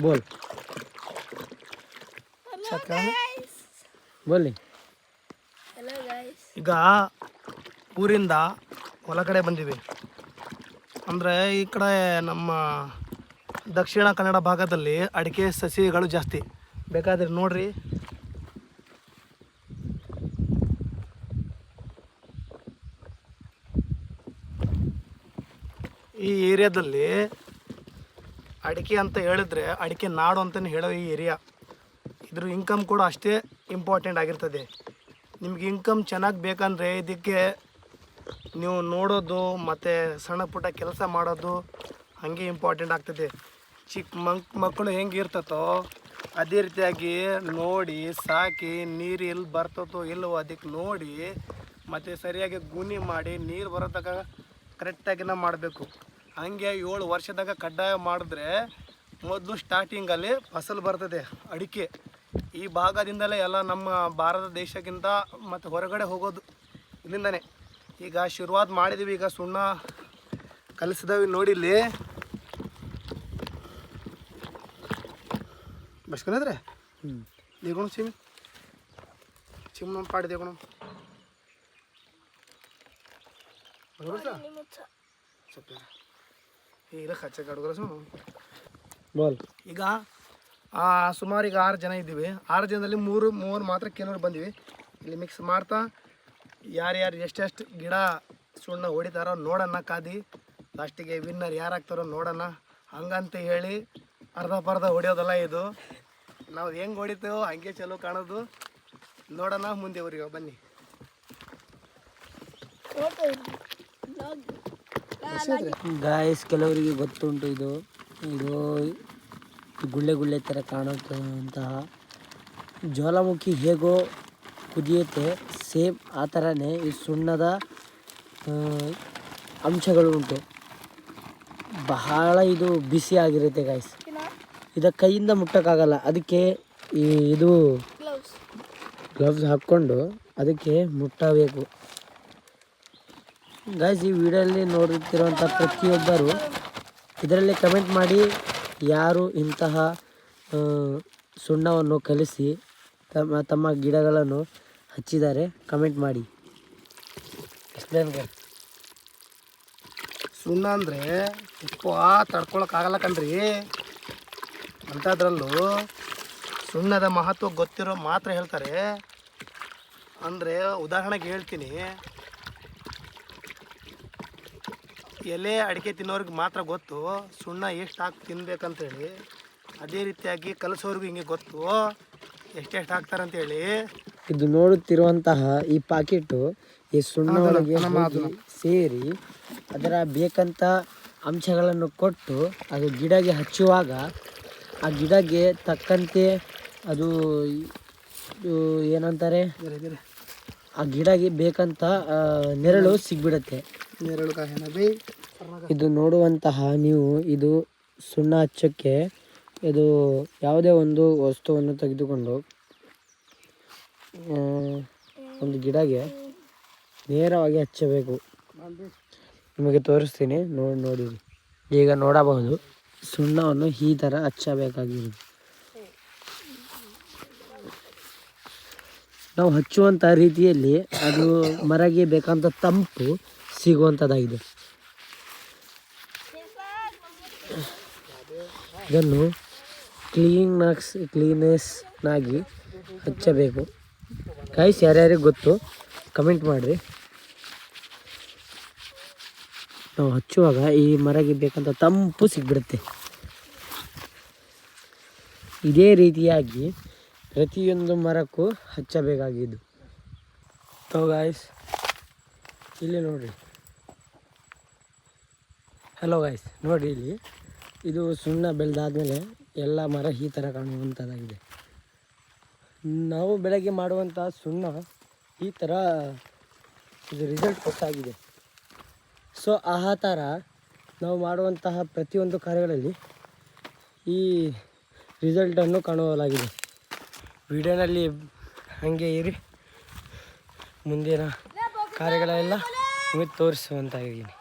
ಬೋಲ್ ಬೋಲಿ. ಈಗ ಊರಿಂದ ಹೊಲಗಡೆ ಬಂದೀವಿ. ಅಂದರೆ ಈ ಕಡೆ ನಮ್ಮ ದಕ್ಷಿಣ ಕನ್ನಡ ಭಾಗದಲ್ಲಿ ಅಡಿಕೆ ಸಸಿಗಳು ಜಾಸ್ತಿ. ಬೇಕಾದ್ರೆ ನೋಡ್ರಿ, ಈ ಏರಿಯಾದಲ್ಲಿ ಅಡಿಕೆ ಅಂತ ಹೇಳಿದ್ರೆ ಅಡಿಕೆ ನಾಡು ಅಂತಲೇ ಹೇಳೋ ಈ ಏರಿಯಾ. ಇದ್ರ ಇನ್ಕಮ್ ಕೂಡ ಅಷ್ಟೇ ಇಂಪಾರ್ಟೆಂಟ್ ಆಗಿರ್ತದೆ. ನಿಮ್ಗೆ ಇನ್ಕಮ್ ಚೆನ್ನಾಗಿ ಬೇಕಂದರೆ ಇದಕ್ಕೆ ನೀವು ನೋಡೋದು ಮತ್ತು ಸಣ್ಣ ಪುಟ್ಟ ಕೆಲಸ ಮಾಡೋದು ಹಾಗೆ ಇಂಪಾರ್ಟೆಂಟ್ ಆಗ್ತದೆ. ಚಿಕ್ಕ ಮಕ್ಕಳು ಹೆಂಗೆ ಇರ್ತತೋ ಅದೇ ರೀತಿಯಾಗಿ ನೋಡಿ ಸಾಕಿ, ನೀರು ಎಲ್ಲಿ ಬರ್ತದೋ ಇಲ್ಲವೋ ಅದಕ್ಕೆ ನೋಡಿ ಮತ್ತು ಸರಿಯಾಗಿ ಗುಣಿ ಮಾಡಿ ನೀರು ಬರೋದಾಗ ಕರೆಕ್ಟಾಗಿನ ಮಾಡಬೇಕು. ಹಾಗೆ 7 ವರ್ಷದಾಗ ಕಡ್ಡಾಯ ಮಾಡಿದ್ರೆ ಮೊದಲು ಸ್ಟಾರ್ಟಿಂಗಲ್ಲಿ ಫಸಲು ಬರ್ತದೆ ಅಡಿಕೆ. ಈ ಭಾಗದಿಂದಲೇ ಎಲ್ಲ ನಮ್ಮ ಭಾರತ ದೇಶಕ್ಕಿಂತ ಮತ್ತು ಹೊರಗಡೆ ಹೋಗೋದು ಇಲ್ಲಿಂದನೇ. ಈಗ ಶುರುವಾತ್ ಮಾಡಿದ್ದೀವಿ. ಈಗ ಸುಣ್ಣ ಕಲಿಸಿದವಿ ನೋಡಿಲ್ಲಿ ಬಸ್ಕೊಂಡ್ರೆ ದೇಗುಣ ಚಿಮ್ಮ ಪಾಡಿ ದೇಗುಣ ಈಗ ಸುಮಾರು ಈಗ 6 ಜನ ಇದ್ದೀವಿ. 6 ಜನದಲ್ಲಿ 3 ಮಾತ್ರ ಕೆಲವರು ಬಂದೀವಿ. ಇಲ್ಲಿ ಮಿಕ್ಸ್ ಮಾಡ್ತಾ ಯಾರ್ಯಾರು ಎಷ್ಟೆಷ್ಟು ಗಿಡ ಸುಣ್ಣ ಹೊಡಿತಾರೋ ನೋಡೋಣ. ಕಾದಿ ಲಾಸ್ಟಿಗೆ ವಿನ್ನರ್ ಯಾರಾಗ್ತಾರೋ ನೋಡೋಣ. ಹಂಗಂತ ಹೇಳಿ ಅರ್ಧ ಹೊಡಿಯೋದಲ್ಲ ಇದು. ನಾವು ಹೆಂಗೆ ಹೊಡಿತೇವೋ ಹಂಗೆ ಚಲೋ ಕಾಣೋದು. ನೋಡೋಣ ಮುಂದೆ ಊರಿಗೆ ಬನ್ನಿ. ಗಾಯ್ಸ್, ಕೆಲವರಿಗೆ ಗೊತ್ತುಂಟು ಇದು ಗುಳ್ಳೆ ಥರ ಕಾಣುವಂತಹ ಜ್ವಾಲಾಮುಖಿ ಹೇಗೋ ಕುದಿಯುತ್ತೆ, ಸೇಮ್ ಆ ಥರನೇ ಈ ಸುಣ್ಣದ ಅಂಶಗಳು ಉಂಟು. ಬಹಳ ಇದು ಬಿಸಿ ಆಗಿರುತ್ತೆ ಗಾಯ್ಸ್. ಇದಕ್ಕೆ ಕೈಯಿಂದ ಮುಟ್ಟೋಕ್ಕಾಗಲ್ಲ. ಅದಕ್ಕೆ ಇದು ಗ್ಲವ್ಸ್ ಹಾಕ್ಕೊಂಡು ಅದಕ್ಕೆ ಮುಟ್ಟಬೇಕು ಗಾಯ್ಸ್. ಈ ವಿಡಿಯೋದಲ್ಲಿ ನೋಡುತ್ತಿರುವಂಥ ಪ್ರತಿಯೊಬ್ಬರು ಇದರಲ್ಲಿ ಕಮೆಂಟ್ ಮಾಡಿ ಯಾರು ಇಂತಹ ಸುಣ್ಣವನ್ನು ಕಲಿಸಿ ತಮ್ಮ ಗಿಡಗಳನ್ನು ಹಚ್ಚಿದ್ದಾರೆ ಕಮೆಂಟ್ ಮಾಡಿ. ಸುಣ್ಣ ಅಂದರೆ ಉಪ್ಪು ತಡ್ಕೊಳಕ್ಕಾಗಲ್ಲ ಕಣ್ರಿ. ಅಂಥದ್ರಲ್ಲೂ ಸುಣ್ಣದ ಮಹತ್ವ ಗೊತ್ತಿರೋ ಮಾತ್ರ ಹೇಳ್ತಾರೆ. ಅಂದರೆ ಉದಾಹರಣೆಗೆ ಹೇಳ್ತೀನಿ, ಎಲೆ ಅಡಿಕೆ ತಿನ್ನೋರಿಗೆ ಮಾತ್ರ ಗೊತ್ತು ಸುಣ್ಣ ಎಷ್ಟು ಹಾಕಿ ತಿನ್ಬೇಕಂತೇಳಿ. ಅದೇ ರೀತಿಯಾಗಿ ಕಲಿಸೋರ್ಗೂ ಹಿಂಗೆ ಗೊತ್ತು ಎಷ್ಟೆಷ್ಟು ಹಾಕ್ತಾರಂತೇಳಿ. ಇದು ನೋಡುತ್ತಿರುವಂತಹ ಈ ಪಾಕೆಟು ಈ ಸುಣ್ಣ ಒಳಗೆ ಸೇರಿ ಅದರ ಬೇಕಂತ ಅಂಶಗಳನ್ನು ಕೊಟ್ಟು ಅದು ಗಿಡಗೆ ಹಚ್ಚುವಾಗ ಆ ಗಿಡಗೆ ತಕ್ಕಂತೆ ಅದು ಏನಂತಾರೆ, ಆ ಗಿಡಗೆ ಬೇಕಂತ ನೆರಳು ಸಿಗ್ಬಿಡುತ್ತೆ. ಇದು ನೋಡುವಂತಹ ನೀವು ಇದು ಸುಣ್ಣ ಹಚ್ಚೋಕ್ಕೆ ಇದು ಯಾವುದೇ ಒಂದು ವಸ್ತುವನ್ನು ತೆಗೆದುಕೊಂಡು ಒಂದು ಗಿಡಗೆ ನೇರವಾಗಿ ಹಚ್ಚಬೇಕು. ನಿಮಗೆ ತೋರಿಸ್ತೀನಿ, ನೋಡಿರಿ. ಈಗ ನೋಡಬಹುದು ಸುಣ್ಣವನ್ನು ಈ ಥರ ಹಚ್ಚಬೇಕಾಗಿರೋದು. ನಾವು ಹಚ್ಚುವಂಥ ರೀತಿಯಲ್ಲಿ ಅದು ಮರಗೆ ಬೇಕಂತ ತಂಪು ಸಿಗುವಂಥದ್ದಾಗಿದೆ. ಇದನ್ನು ಕ್ಲೀನೆಸ್ನಾಗಿ ಹಚ್ಚಬೇಕು ಗೈಸ್. ಯಾರ್ಯಾರಿಗೆ ಗೊತ್ತು ಕಮೆಂಟ್ ಮಾಡಿರಿ. ನಾವು ಹಚ್ಚುವಾಗ ಈ ಮರಗೆ ಬೇಕಂತ ತಂಪು ಸಿಗ್ಬಿಡುತ್ತೆ. ಇದೇ ರೀತಿಯಾಗಿ ಪ್ರತಿಯೊಂದು ಮರಕ್ಕೂ ಹಚ್ಚಬೇಕಾಗಿದ್ದು. ಗಾಯ್ಸ್ ಇಲ್ಲಿ ನೋಡಿರಿ. ಹಲೋ ಗಾಯ್ಸ್, ನೋಡಿ ಇಲ್ಲಿ ಇದು ಸುಣ್ಣ ಬೆಳೆದಾದ್ಮೇಲೆ ಎಲ್ಲ ಮರ ಈ ಥರ ಕಾಣುವಂಥದ್ದಾಗಿದೆ. ನಾವು ಬೆಳಗ್ಗೆ ಮಾಡುವಂಥ ಸುಣ್ಣ ಈ ಥರ ಇದು ರಿಸಲ್ಟ್ ಕೊಟ್ಟಾಗಿದೆ. ಸೊ ಆ ಥರ ನಾವು ಮಾಡುವಂತಹ ಪ್ರತಿಯೊಂದು ಕಾರ್ಯಗಳಲ್ಲಿ ಈ ರಿಸಲ್ಟನ್ನು ಕಾಣಲಾಗಿದೆ. ವಿಡಿಯೋನಲ್ಲಿ ಹಾಗೆ ಇರಿ, ಮುಂದಿನ ಕಾರ್ಯಗಳೆಲ್ಲ ನಿಮಗೆ ತೋರಿಸುವಂತಾಗಿದ್ದೀನಿ.